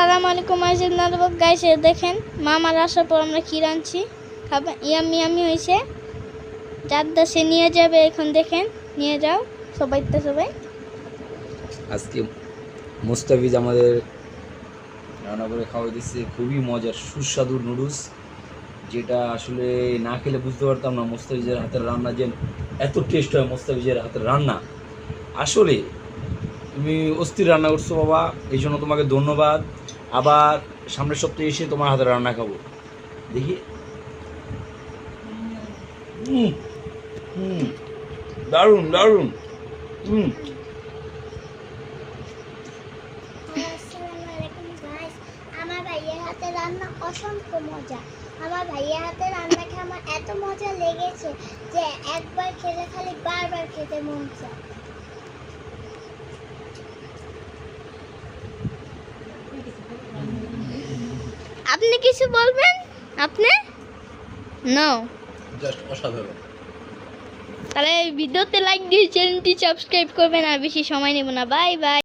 আসসালামু আলাইকুম আইজিনারবক গাইস, দেখেন মামার আসার পর আমরা কি রাঁধছি। খাবার ইয়ামি ইয়ামি হয়েছে। যার দেশে নিয়ে যাবে এখন দেখেন, নিয়ে যাও সবাই। আজকে মুস্তাফিজ আমাদের রান্না করে খাওয়াই দিচ্ছে খুবই মজার সুস্বাদু নুডলস, যেটা আসলে না খেলে বুঝতে পারতাম না মুস্তাফিজের হাতের রান্না যে এত টেস্ট হয়। মুস্তাফিজের হাতের রান্না আসলে তুমি অস্থির রান্না করছো বাবা, এই জন্য তোমাকে ধন্যবাদ। আবার সামনের সপ্তাহে এসে তোমার হাতের রান্না খাবো, দেখি। দারুণ দারুণ। আসসালামু আলাইকুম গাইস, আমার ভাইয়ের হাতে রান্না অসংখ্য মজা। আমার ভাইয়ের হাতে রান্না খেয়ে আমার এত মজা লেগেছে যে একবার খেলে খালি বারবার খেতে মন চায়। আপনি কিছু বলবেন? আপনি নো, জাস্ট অসাধারণ। তাহলে ভিডিওতে লাইক দিয়ে চ্যানেলটি সাবস্ক্রাইব করবেন। আর বেশি সময় নেব না। Bye bye.